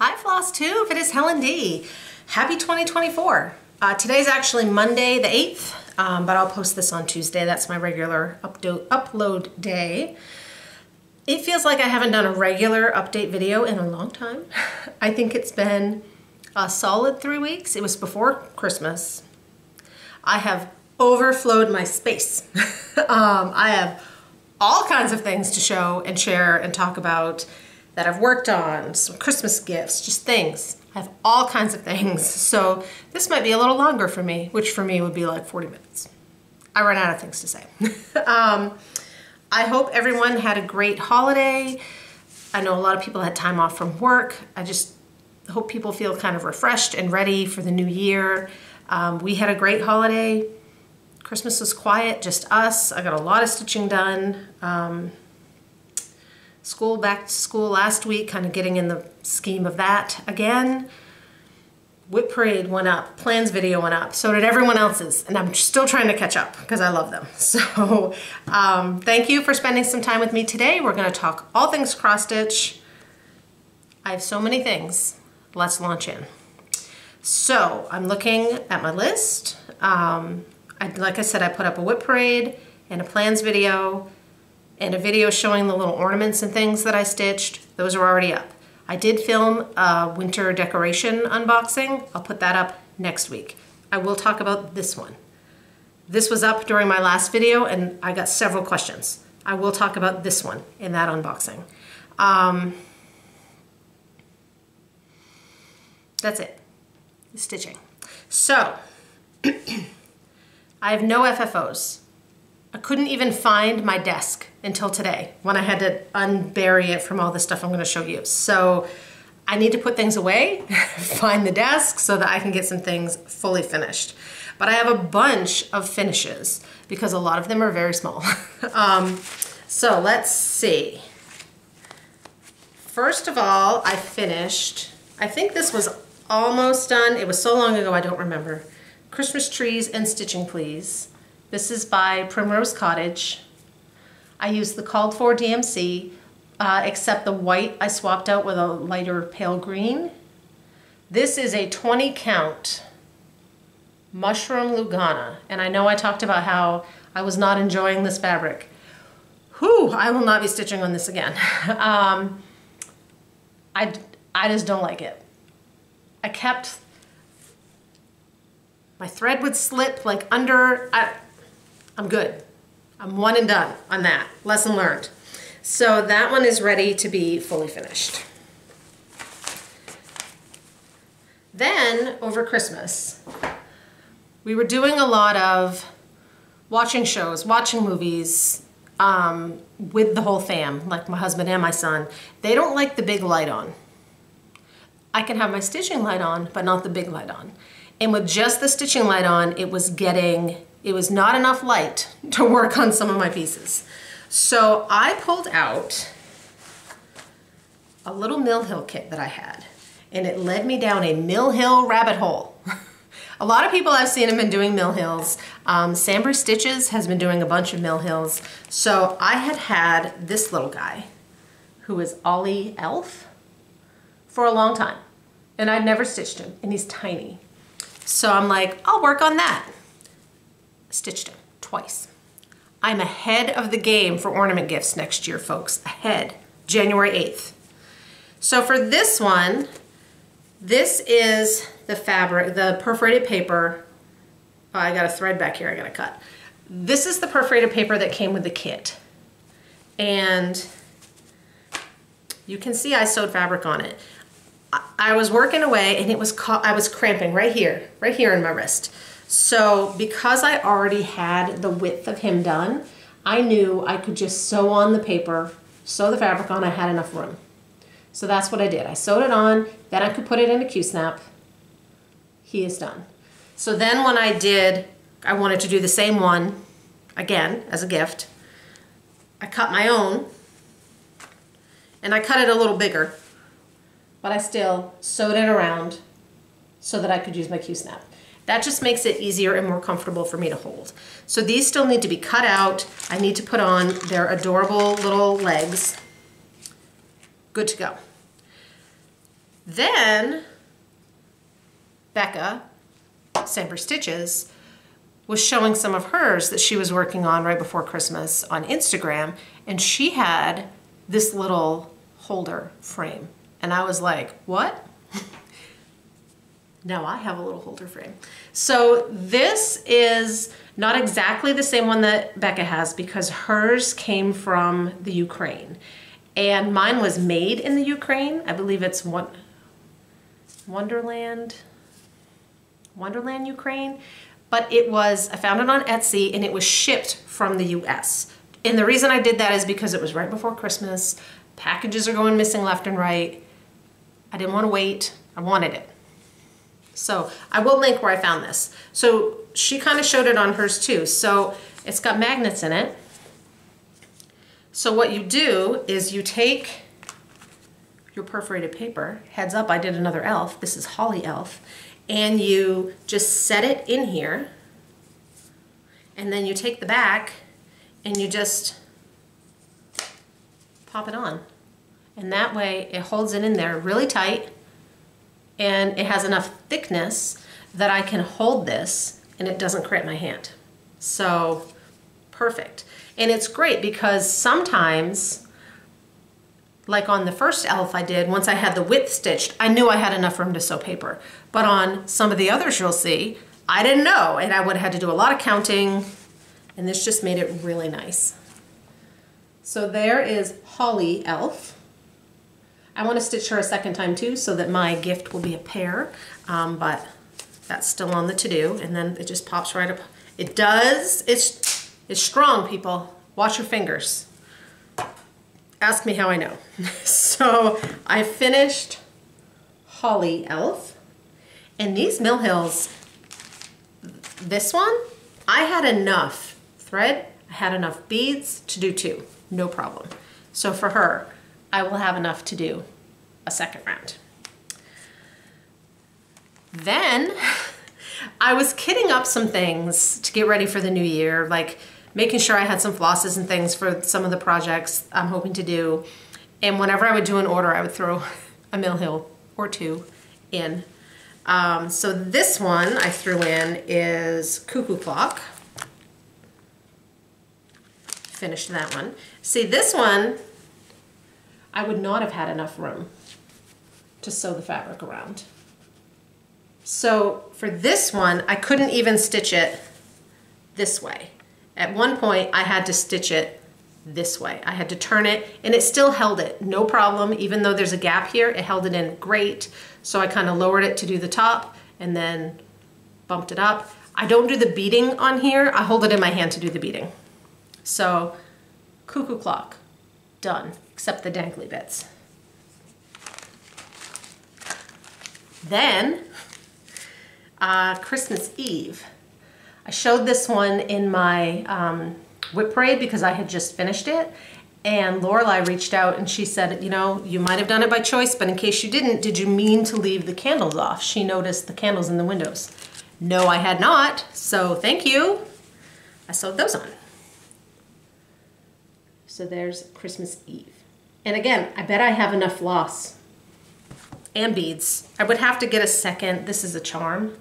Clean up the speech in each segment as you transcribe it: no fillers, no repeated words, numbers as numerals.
Hi Flosstube, it is Helen D. Happy 2024. Today's actually Monday the 8th, but I'll post this on Tuesday. That's my regular upload day. It feels like I haven't done a regular update video in a long time. I think it's been a solid 3 weeks. It was before Christmas. I have overflowed my space. I have all kinds of things to show and share and talk about that I've worked on, some Christmas gifts, just things. I have all kinds of things. So this might be a little longer for me, which for me would be like 40 minutes. I run out of things to say. I hope everyone had a great holiday. I know a lot of people had time off from work. I just hope people feel kind of refreshed and ready for the new year. We had a great holiday. Christmas was quiet, just us. I got a lot of stitching done. Back to school last week, kind of getting in the scheme of that again. Whip Parade went up, plans video went up, so did everyone else's, and I'm still trying to catch up because I love them. So thank you for spending some time with me today. We're going to talk all things cross stitch. I have so many things. Let's launch in. So I'm looking at my list. Like I said, I put up a Whip Parade and a plans video and a video showing the little ornaments and things that I stitched. Those are already up. I did film a winter decoration unboxing. I'll put that up next week. I will talk about this one. This was up during my last video and I got several questions. I will talk about this one in that unboxing. That's it, stitching. So, I have no FFOs. I couldn't even find my desk until today when I had to unbury it from all the stuff I'm going to show you. So I need to put things away, find the desk so that I can get some things fully finished. But I have a bunch of finishes because a lot of them are very small. So let's see. First of all, I finished, I think this was almost done. It was so long ago I don't remember. Christmas Trees and Stitching Please. This is by Primrose Cottage. I used the called for DMC, except the white I swapped out with a lighter pale green. This is a 20 count Mushroom Lugana, and I know I talked about how I was not enjoying this fabric. Whew, I will not be stitching on this again. I just don't like it. My thread would slip like under, I'm good. I'm one and done on that. Lesson learned. So that one is ready to be fully finished. Then over Christmas, we were doing a lot of watching shows, watching movies with the whole fam, like my husband and my son. They don't like the big light on. I can have my stitching light on, but not the big light on. And with just the stitching light on, it was not enough light to work on some of my pieces. So I pulled out a little Mill Hill kit that I had, and it led me down a Mill Hill rabbit hole. A lot of people I've seen have been doing Mill Hills. Sambry Stitches has been doing a bunch of Mill Hills. So I had this little guy, who is Ollie Elf, for a long time. And I'd never stitched him, and he's tiny. So I'm like, I'll work on that. Stitched him twice. I'm ahead of the game for ornament gifts next year, folks. Ahead, January 8th. So for this one, this is the fabric, the perforated paper. Oh, I got a thread back here I gotta cut. This is the perforated paper that came with the kit. And you can see I sewed fabric on it. I was working away and I was cramping right here in my wrist. So because I already had the width of him done, I knew I could just sew on the paper, sew the fabric on, I had enough room. So that's what I did. I sewed it on, then I could put it in a Q-snap. He is done. So then when I wanted to do the same one again as a gift, I cut my own and I cut it a little bigger. But I still sewed it around so that I could use my Q-snap. That just makes it easier and more comfortable for me to hold. So these still need to be cut out. I need to put on their adorable little legs. Good to go. Then Becca, Samber Stitches, was showing some of hers that she was working on right before Christmas on Instagram, and she had this little holder frame. And I was like, what? Now I have a little holder frame. So this is not exactly the same one that Becca has because hers came from the Ukraine. And mine was made in the Ukraine. I believe it's Wonderland, Ukraine. But it was, I found it on Etsy and it was shipped from the US. And the reason I did that is because it was right before Christmas. Packages are going missing left and right. I didn't want to wait. I wanted it. So I will link where I found this. So she kind of showed it on hers too. So it's got magnets in it. So what you do is you take your perforated paper, heads up, I did another elf. This is Holly Elf. And you just set it in here. And then you take the back and you just pop it on. And that way it holds it in there really tight. And it has enough thickness that I can hold this and it doesn't cramp my hand. So perfect. And it's great because sometimes, like on the first elf I did, once I had the width stitched, I knew I had enough room to sew paper. But on some of the others you'll see, I didn't know, and I would have had to do a lot of counting, and this just made it really nice. So there is Holly Elf. I want to stitch her a second time too, so that my gift will be a pair, but that's still on the to-do, and then it just pops right up. It does, it's strong, people. Watch your fingers. Ask me how I know. So I finished Holly Elf, and these Mill Hills, this one, I had enough thread, I had enough beads to do 2, no problem. So for her, I will have enough to do a second round. Then I was kitting up some things to get ready for the new year, like making sure I had some flosses and things for some of the projects I'm hoping to do. And whenever I would do an order, I would throw a Mill Hill or 2 in. So this one I threw in is Cuckoo Clock. Finished that one. See, this one, I would not have had enough room to sew the fabric around. So for this one, I couldn't even stitch it this way. At one point, I had to stitch it this way. I had to turn it, and it still held it, no problem. Even though there's a gap here, it held it in great. So I kind of lowered it to do the top, and then bumped it up. I don't do the beading on here. I hold it in my hand to do the beading. So, Cuckoo Clock, done, except the dangly bits. Then, Christmas Eve. I showed this one in my whip parade because I had just finished it, and Lorelei reached out and she said, you know, you might have done it by choice, but in case you didn't, did you mean to leave the candles off? She noticed the candles in the windows. No, I had not, so thank you. I sewed those on. So there's Christmas Eve. And again, I bet I have enough floss and beads. I would have to get a second. This is a charm,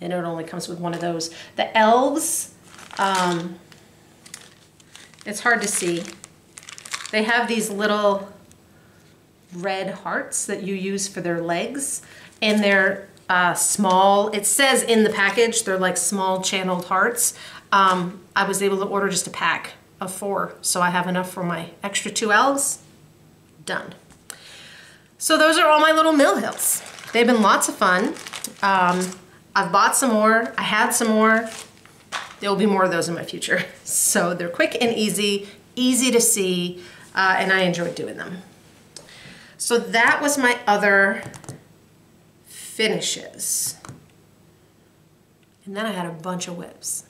and it only comes with one of those. The elves, it's hard to see. They have these little red hearts that you use for their legs, and they're small. It says in the package they're like small channeled hearts. I was able to order just a pack of 4, so I have enough for my extra 2 elves. Done. So those are all my little Mill Hills. They've been lots of fun. I've bought some more. I had some more. There will be more of those in my future. So they're quick and easy to see, and I enjoyed doing them. So that was my other finishes. And then I had a bunch of whips.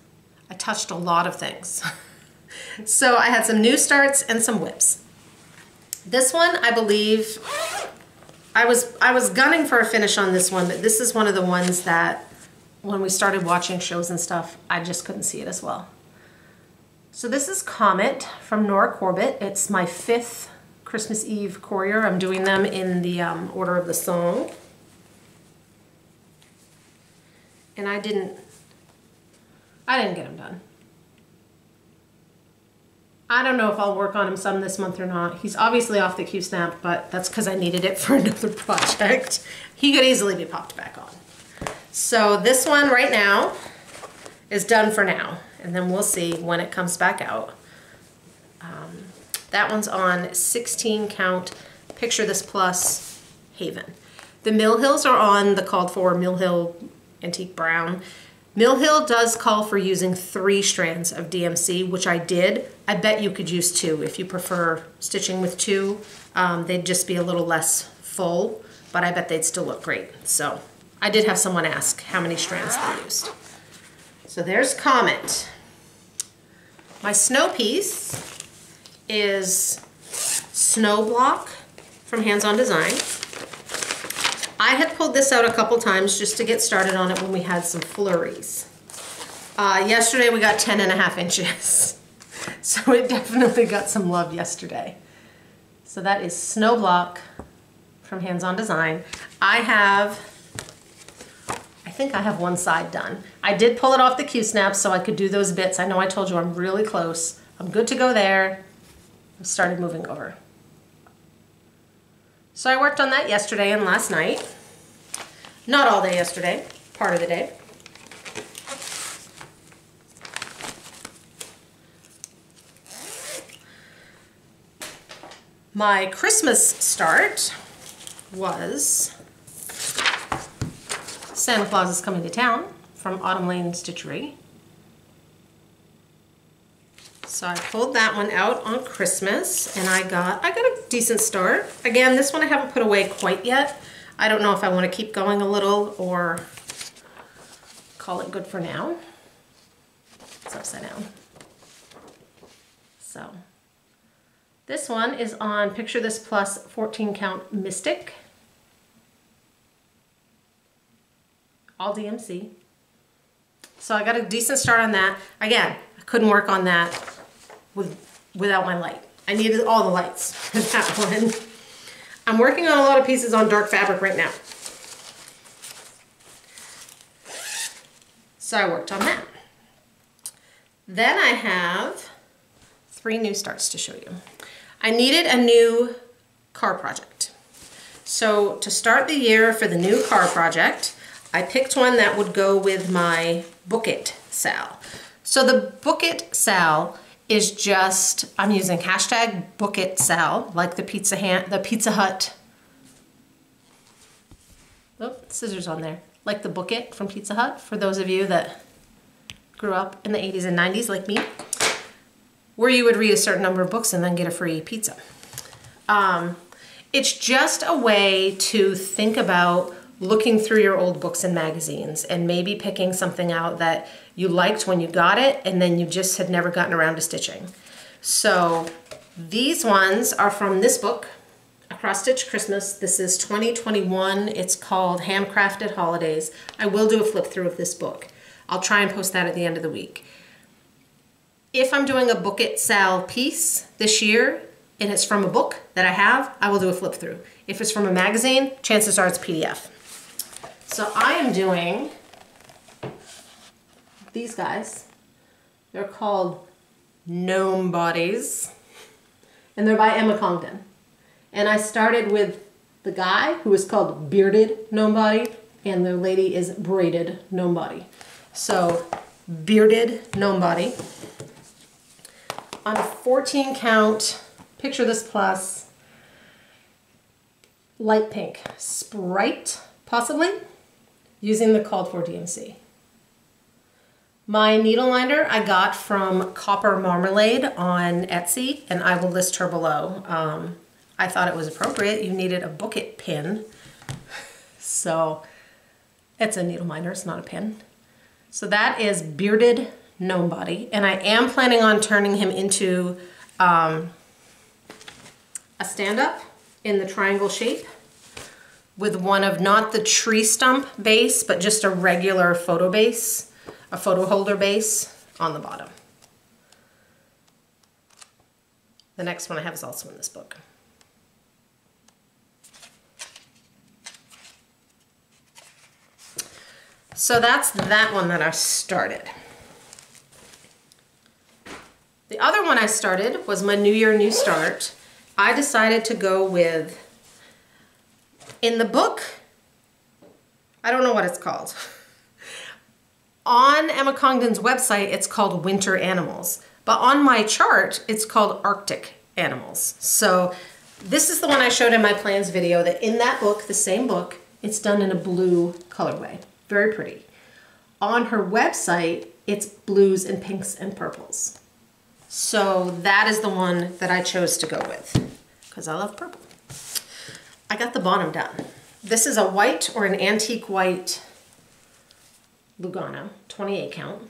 I touched a lot of things. So I had some new starts and some whips. This one, I believe, I was gunning for a finish on this one, but this is one of the ones that when we started watching shows and stuff, I just couldn't see it as well. So this is Comet from Nora Corbett. It's my 5th Christmas Eve courier. I'm doing them in the order of the song. And I didn't get them done. I don't know if I'll work on him some this month or not. He's obviously off the Q-Snap, but that's because I needed it for another project. He could easily be popped back on. So this one right now is done for now, and then we'll see when it comes back out. That one's on 16 count Picture This Plus Haven. The Mill Hills are on the called for Mill Hill Antique Brown. Mill Hill does call for using 3 strands of DMC, which I did. I bet you could use 2 if you prefer stitching with 2. They'd just be a little less full, but I bet they'd still look great. So I did have someone ask how many strands they used. So there's Comet. My snow piece is Snow Block from Hands On Design. I had pulled this out a couple times just to get started on it when we had some flurries. Yesterday we got 10.5 inches. So it definitely got some love yesterday. So that is Snow Block from Hands On Design. I think I have one side done. I did pull it off the Q-Snap so I could do those bits. I know I told you I'm really close. I'm good to go there. I started moving over. So I worked on that yesterday and last night. Not all day yesterday, part of the day. My Christmas start was Santa Claus is Coming to Town from Autumn Lane Stitchery. So I pulled that one out on Christmas and I got a decent start. Again, this one I haven't put away quite yet. I don't know if I want to keep going a little or call it good for now. It's upside down. So this one is on Picture This Plus 14 count Mystic. All DMC. So I got a decent start on that. Again, I couldn't work on that without my light. I needed all the lights for that one. I'm working on a lot of pieces on dark fabric right now. So I worked on that. Then I have 3 new starts to show you. I needed a new car project. So to start the year for the new car project, I picked one that would go with my Book It Sal. So the Book It Sal is just, I'm using hashtag Book It Sal, like the Pizza Hut. Oh, scissors on there. Like the Book It from Pizza Hut, for those of you that grew up in the 80s and 90s like me, where you would read a certain number of books and then get a free pizza. It's just a way to think about looking through your old books and magazines and maybe picking something out that you liked when you got it and then you just had never gotten around to stitching. So these ones are from this book, A Cross Stitch Christmas. This is 2021. It's called Handcrafted Holidays. I will do a flip through of this book. I'll try and post that at the end of the week. If I'm doing a Book It Sal piece this year and it's from a book that I have, I will do a flip through. If it's from a magazine, chances are it's PDF. So I am doing these guys. They're called Gnome Bodies, and they're by Emma Congdon. And I started with the guy who is called Bearded Gnome Body, and the lady is Braided Gnome Body. So Bearded Gnome Body on a 14 count Picture This Plus light pink Sprite, possibly, using the called for DMC. My needle liner I got from Copper Marmalade on Etsy, and I will list her below. I thought it was appropriate. You needed a Book It pin. So it's a needle liner, it's not a pin. So that is Bearded Gnome Body, and I am planning on turning him into a stand-up in the triangle shape with one of not the tree stump base, but just a regular photo base, a photo holder base on the bottom. The next one I have is also in this book. So that's that one that I started. The other one I started was my New Year, New Start. I decided to go with, in the book, I don't know what it's called. On Emma Congdon's website, it's called Winter Animals. But on my chart, it's called Arctic Animals. So this is the one I showed in my plans video, that in that book, the same book, it's done in a blue colorway. Very pretty. On her website, it's blues and pinks and purples. So that is the one that I chose to go with because I love purple. I got the bottom done. This is a white or an antique white Lugano, 28 count.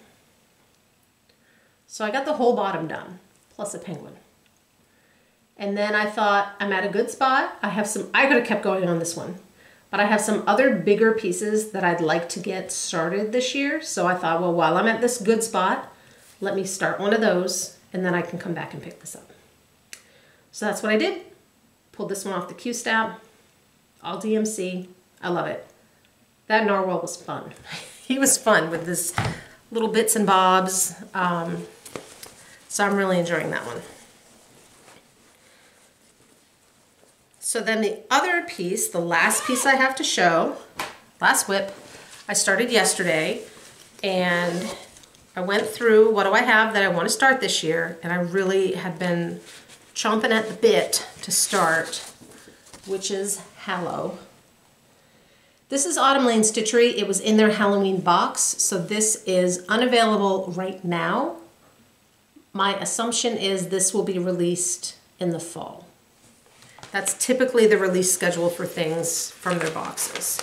So I got the whole bottom done, plus a penguin. And then I thought, I'm at a good spot. I could have kept going on this one, but I have some other bigger pieces that I'd like to get started this year. So I thought, well, while I'm at this good spot, let me start one of those and then I can come back and pick this up. So that's what I did. Pulled this one off the Q-Stab, all DMC. I love it. That narwhal was fun. He was fun with this little bits and bobs. So I'm really enjoying that one. So then the other piece, the last piece I have to show, last whip, I started yesterday and I went through what do I have that I want to start this year, and I really had been chomping at the bit to start, which is Hallow. This is Autumn Lane Stitchery. It was in their Halloween box, so this is unavailable right now. My assumption is this will be released in the fall. That's typically the release schedule for things from their boxes.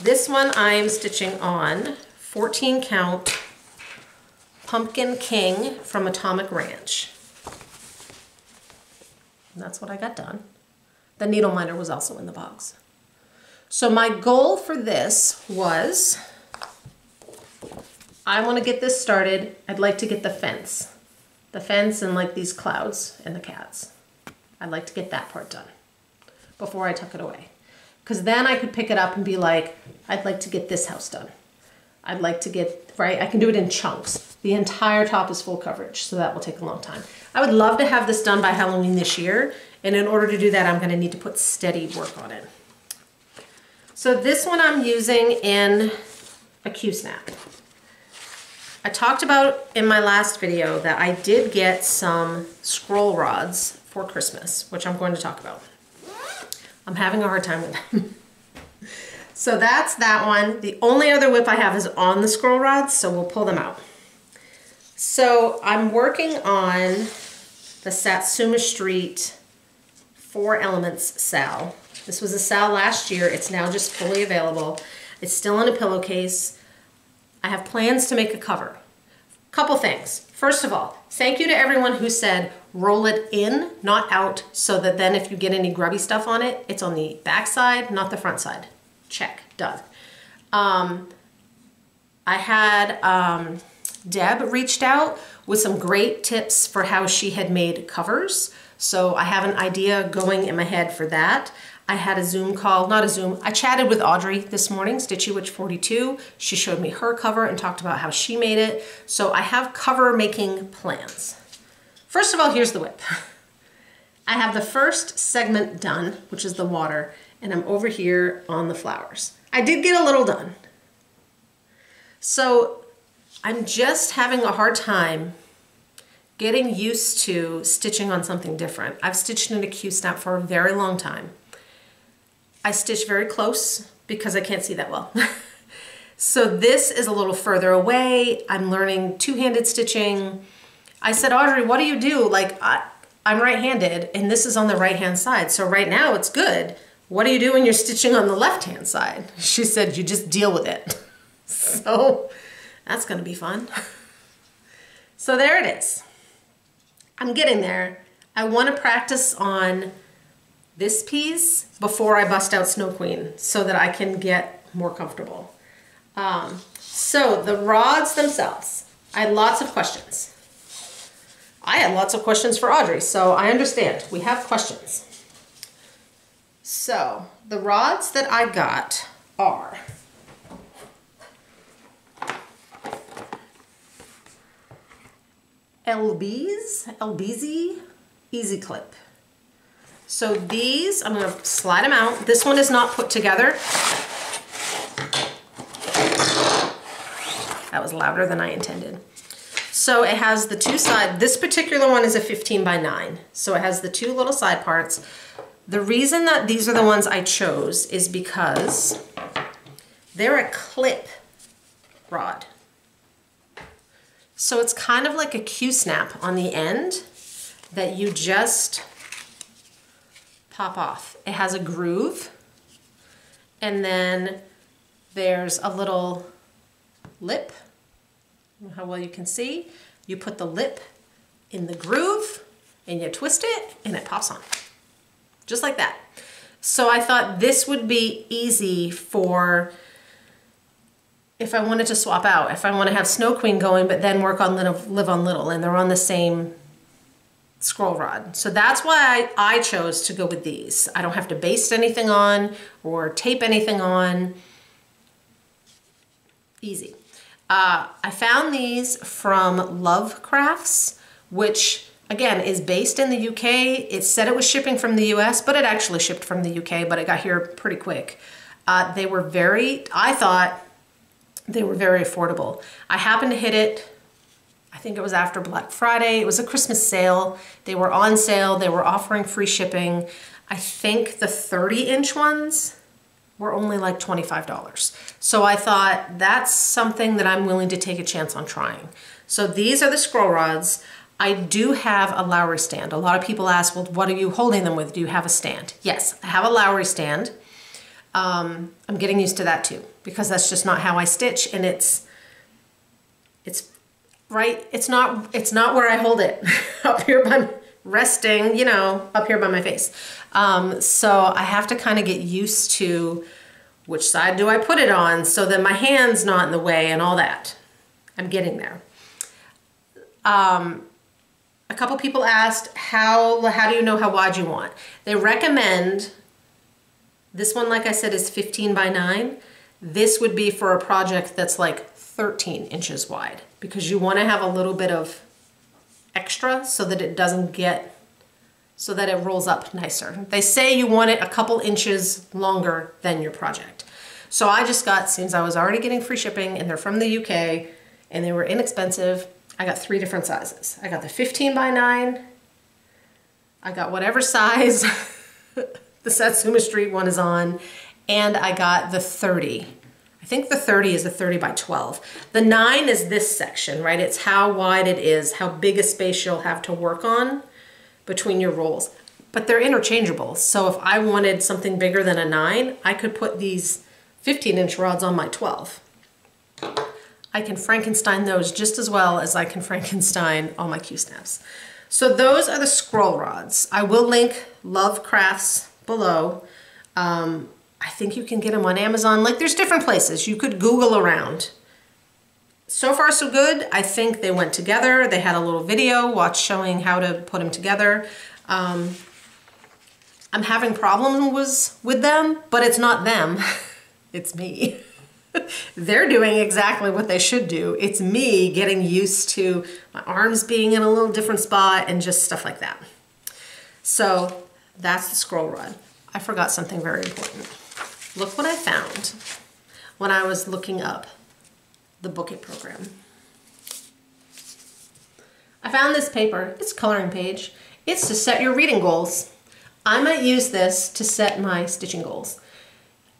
This one I'm stitching on 14 count Pumpkin King from Atomic Ranch. And that's what I got done. The needle minder was also in the box. So my goal for this was, I want to get this started. I'd like to get the fence. The fence and like these clouds and the cats. I'd like to get that part done before I tuck it away. Because then I could pick it up and be like, I'd like to get this house done. I'd like to get, right, I can do it in chunks. The entire top is full coverage, so that will take a long time. I would love to have this done by Halloween this year, and in order to do that, I'm gonna need to put steady work on it. So this one I'm using in a Q-Snap. I talked about in my last video that I did get some scroll rods for Christmas, which I'm going to talk about. I'm having a hard time with them. So that's that one. The only other whip I have is on the scroll rods, so we'll pull them out. So I'm working on the Satsuma Street 4 Elements Sal. This was a Sal last year. It's now just fully available. It's still in a pillowcase. I have plans to make a cover. Couple things. First of all, thank you to everyone who said roll it in, not out, so that then if you get any grubby stuff on it, it's on the back side, not the front side. Check, done. I had Deb reached out with some great tips for how she had made covers. So I have an idea going in my head for that. I had a Zoom call, not a Zoom, I chatted with Audrey this morning, Stitchy Witch 42. She showed me her cover and talked about how she made it. So I have cover making plans. First of all, here's the whip. I have the first segment done, which is the water, and I'm over here on the flowers. I did get a little done. So I'm just having a hard time getting used to stitching on something different. I've stitched in a Q-Snap for a very long time. I stitch very close because I can't see that well. So this is a little further away. I'm learning two-handed stitching. I said, Audrey, what do you do? Like, I'm right-handed and this is on the right-hand side. So right now it's good. What do you do when you're stitching on the left-hand side? She said, you just deal with it. So that's gonna be fun. So there it is. I'm getting there. I wanna practice on this piece before I bust out Snow Queen so that I can get more comfortable. So the rods themselves, I had lots of questions. I had lots of questions for Audrey, so I understand. We have questions. So the rods that I got are LBZ Easy Clip. So these, I'm gonna slide them out. This one is not put together. That was louder than I intended. So it has the two side, this particular one is a 15 by 9. So it has the two little side parts. The reason that these are the ones I chose is because they're a clip rod. So it's kind of like a Q-snap on the end that you just pop off. It has a groove, and then there's a little lip. I don't know how well you can see. You put the lip in the groove and you twist it and it pops on. Just like that. So I thought this would be easy for if I wanted to swap out, if I want to have Snow Queen going but then work on Live on Little, and they're on the same scroll rod. So that's why I chose to go with these. I don't have to baste anything on or tape anything on. Easy. I found these from Love Crafts, which again is based in the UK. It said it was shipping from the US, but it actually shipped from the UK, but it got here pretty quick. They were I thought they were very affordable. I happened to hit it, I think it was after Black Friday. It was a Christmas sale. They were on sale. They were offering free shipping. I think the 30-inch ones were only like $25. So I thought that's something that I'm willing to take a chance on trying. So these are the scroll rods. I do have a Lowry stand. A lot of people ask, well, what are you holding them with? Do you have a stand? Yes, I have a Lowry stand. I'm getting used to that too, because that's just not how I stitch, and it's right. It's not where I hold it up here by resting, you know, up here by my face. So I have to kind of get used to which side do I put it on so that my hand's not in the way and all that. I'm getting there. A couple people asked, how do you know how wide you want? They recommend, this one, like I said, is 15 by 9. This would be for a project that's like 13 inches wide, because you want to have a little bit of extra so that it doesn't get, so that it rolls up nicer. They say you want it a couple inches longer than your project. So I just got, since I was already getting free shipping and they're from the UK and they were inexpensive, I got 3 different sizes. I got the 15 by 9, I got whatever size the Satsuma Street one is on, and I got the 30. I think the 30 is a 30 by 12. The 9 is this section, right? It's how wide it is, how big a space you'll have to work on between your rolls. But they're interchangeable. So if I wanted something bigger than a 9, I could put these 15-inch rods on my 12. I can Frankenstein those just as well as I can Frankenstein all my Q-snaps. So those are the scroll rods. I will link Love Crafts below. I think you can get them on Amazon. Like, there's different places. You could Google around. So far, so good. I think they went together. They had a little video showing how to put them together. I'm having problems with them, but it's not them. It's me. They're doing exactly what they should do. It's me getting used to my arms being in a little different spot and just stuff like that. So that's the scroll rod. I forgot something very important. Look what I found when I was looking up the Book It program. I found this paper. It's a coloring page. It's to set your reading goals. I might use this to set my stitching goals.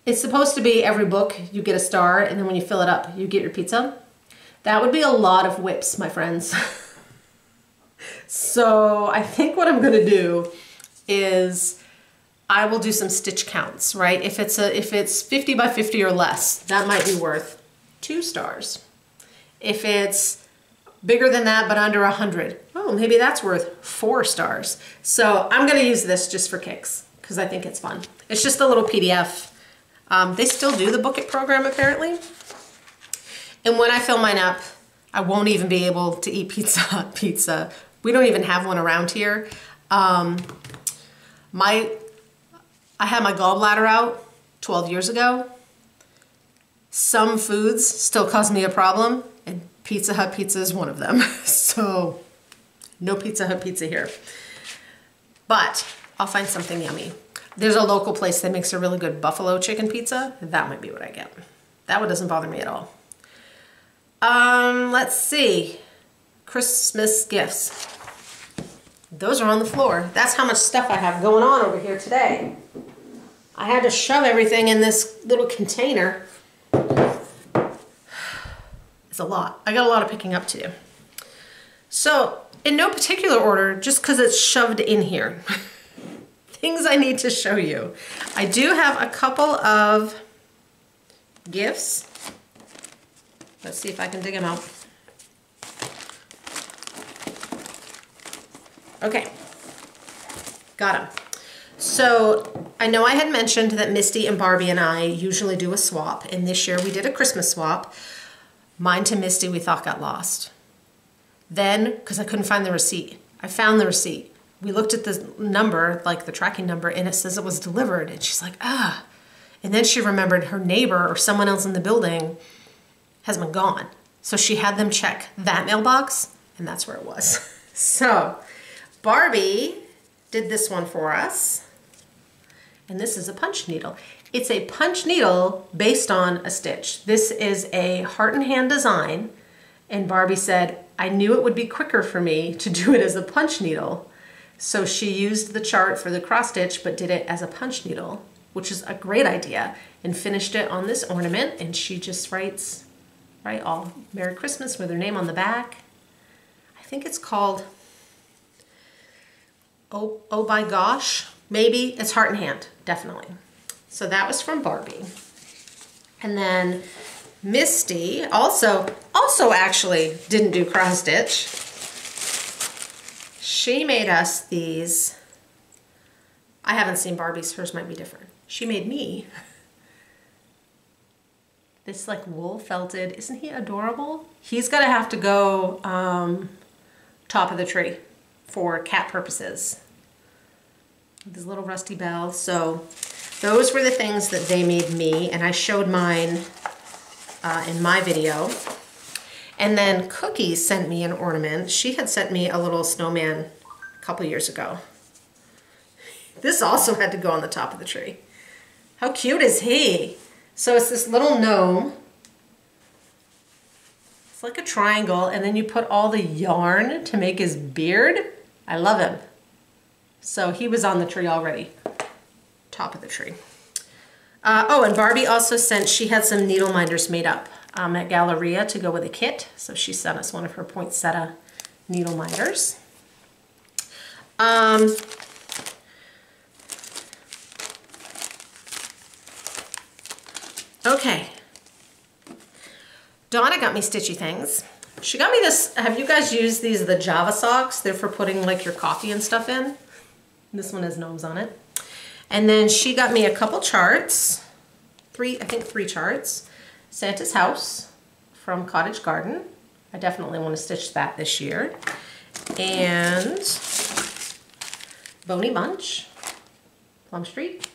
It's supposed to be every book you get a star, and then when you fill it up, you get your pizza. That would be a lot of whips, my friends. So I think what I'm gonna do is I will do some stitch counts, right? If it's 50 by 50 or less, that might be worth 2 stars. If it's bigger than that but under 100, oh, maybe that's worth 4 stars. So I'm gonna use this just for kicks because I think it's fun. It's just a little PDF. They still do the Book It program apparently. And when I fill mine up, I won't even be able to eat pizza. We don't even have one around here. I had my gallbladder out 12 years ago. Some foods still cause me a problem, and Pizza Hut pizza is one of them. So No Pizza Hut pizza here. But I'll find something yummy. There's a local place that makes a really good buffalo chicken pizza. That might be what I get. That one doesn't bother me at all. Let's see. Christmas gifts. Those are on the floor. That's how much stuff I have going on over here today. I had to shove everything in this little container. It's a lot. I got a lot of picking up to do. So, in no particular order, just because it's shoved in here. Things I need to show you. I do have a couple of gifts. Let's see if I can dig them out. Okay, got them. So I know I had mentioned that Misty and Barbie and I usually do a swap, and this year we did a Christmas swap. Mine to Misty we thought got lost. Then, because I couldn't find the receipt, I found the receipt. We looked at the number, like the tracking number, and it says it was delivered, and she's like, ah. And then she remembered her neighbor or someone else in the building has been gone. So she had them check that mailbox, and that's where it was. So Barbie did this one for us, and this is a punch needle. It's a punch needle based on a stitch. This is a heart and hand design, and Barbie said, I knew it would be quicker for me to do it as a punch needle. So she used the chart for the cross stitch, but did it as a punch needle, which is a great idea, and finished it on this ornament, and she just writes, right, all Merry Christmas with her name on the back. I think it's called Oh my gosh, maybe. It's heart and hand, definitely. So that was from Barbie. And then Misty also actually didn't do cross stitch. She made us these. I haven't seen Barbie's, hers might be different. She made me this like wool felted, isn't he adorable? He's gonna have to go top of the tree for cat purposes. This little rusty bell. So those were the things that they made me, and I showed mine in my video. And then Cookie sent me an ornament. She had sent me a little snowman a couple years ago. This also had to go on the top of the tree. How cute is he? So it's this little gnome. It's like a triangle, and then you put all the yarn to make his beard. I love him. So he was on the tree already. Top of the tree. Oh, and Barbie also sent, she had some needle minders made up at Galleria to go with a kit. So she sent us one of her poinsettia needle minders. Okay. Donna got me stitchy things. She got me this, have you guys used these, the Java socks? They're for putting like your coffee and stuff in. This one has gnomes on it. And then she got me a couple charts, I think three charts. Santa's House from Cottage Garden. I definitely want to stitch that this year. And Boney Bunch, Plum Street.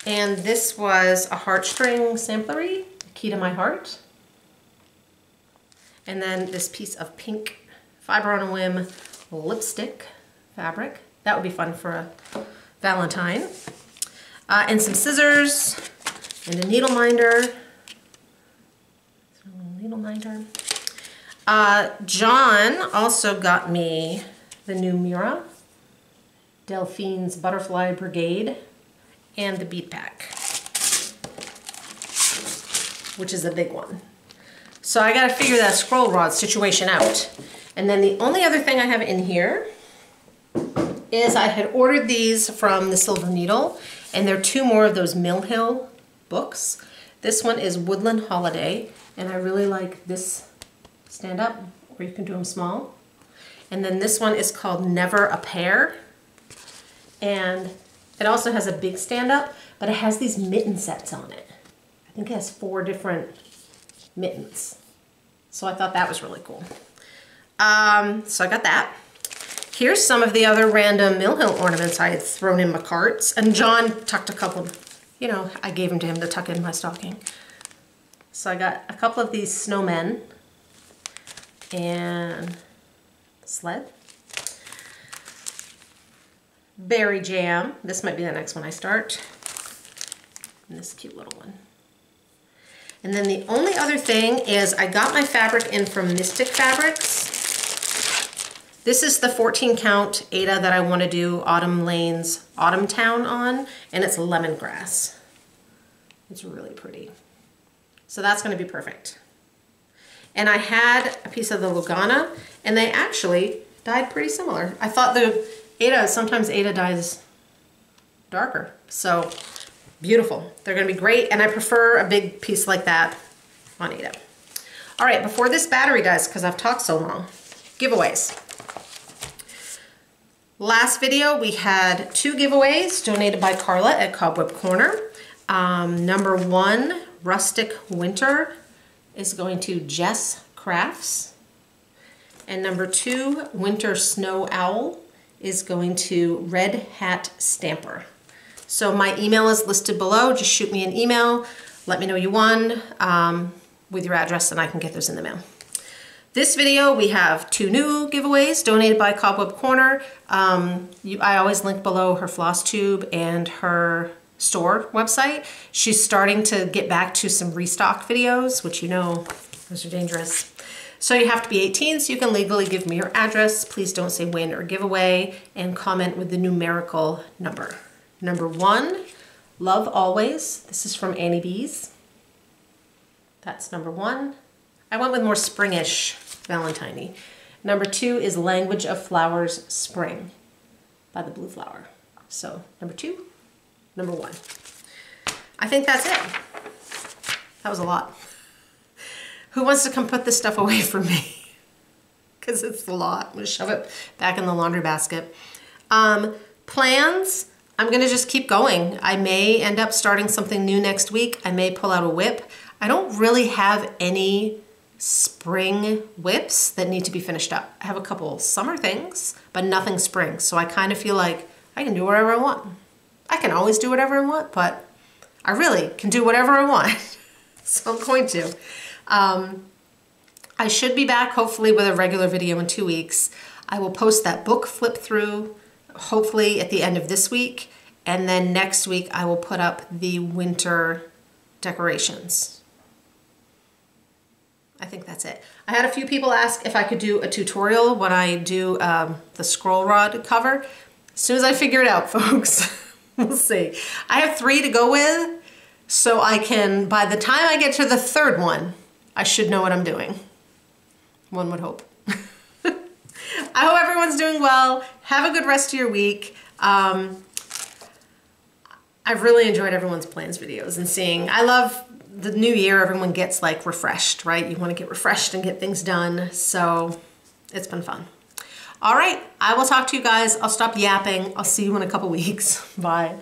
And this was a heartstring samplery, Key to My Heart. And then this piece of pink Fiber on a Whim lipstick fabric. That would be fun for a Valentine. And some scissors and a needle minder. John also got me the new Mira, Delphine's Butterfly Brigade, and the bead pack, which is a big one. So I gotta figure that scroll rod situation out. And then the only other thing I have in here is I had ordered these from the Silver Needle, and there are two more of those Mill Hill books. This one is Woodland Holiday, and I really like this stand up, or you can do them small. And then this one is called Never a Pair, and it also has a big stand up, but it has these mitten sets on it. I think it has 4 different mittens. So I thought that was really cool. So I got that. Here's some of the other random Mill Hill ornaments I had thrown in my carts. And John tucked a couple, you know, I gave them to him to tuck in my stocking. So I got a couple of these snowmen and sled. berry jam. This might be the next one I start. And this cute little one. And then the only other thing is I got my fabric in from Mystic Fabrics. This is the 14 count Aida that I want to do Autumn Lane's Autumn Town on, and it's lemongrass. It's really pretty. So that's going to be perfect. And I had a piece of the Lugana, and they actually dyed pretty similar. I thought the Aida, sometimes Aida dyes darker. So beautiful. They're going to be great, and I prefer a big piece like that on Aida. All right, before this battery dies, because I've talked so long, giveaways. Last video, we had 2 giveaways donated by Carla at Cobweb Corner. Number 1, Rustic Winter, is going to Jess Crafts. And number 2, Winter Snow Owl, is going to Red Hat Stamper. So my email is listed below. Just shoot me an email. Let me know you won with your address, and I can get those in the mail. This video, we have 2 new giveaways donated by Cobweb Corner. I always link below her Flosstube and her store website. She's starting to get back to some restock videos, which you know, those are dangerous. So you have to be 18 so you can legally give me your address. Please don't say win or giveaway, and comment with the numerical number. Number 1, Love Always. This is from Annie B's. That's number 1. I went with more springish Valentine-y. Number 2 is Language of Flowers Spring by the Blue Flower. So number 2, number 1. I think that's it. That was a lot. Who wants to come put this stuff away from me? Because it's a lot. I'm gonna shove it back in the laundry basket. Plans, I'm gonna just keep going. I may end up starting something new next week. I may pull out a whip. I don't really have any spring whips that need to be finished up. I have a couple summer things, but nothing spring. So I kind of feel like I can do whatever I want. I can always do whatever I want, but I really can do whatever I want. So I'm going to. I should be back hopefully with a regular video in 2 weeks. I will post that book flip through hopefully at the end of this week. And then next week I will put up the winter decorations. I think that's it. I had a few people ask if I could do a tutorial when I do the scroll rod cover. As soon as I figure it out, folks, we'll see. I have 3 to go with, so I can, by the time I get to the 3rd one, I should know what I'm doing. One would hope. I hope everyone's doing well. Have a good rest of your week. I've really enjoyed everyone's plans videos and seeing, I love the new year, everyone gets like refreshed, right? You want to get refreshed and get things done. So it's been fun. All right, I will talk to you guys. I'll stop yapping. I'll see you in a couple weeks. Bye.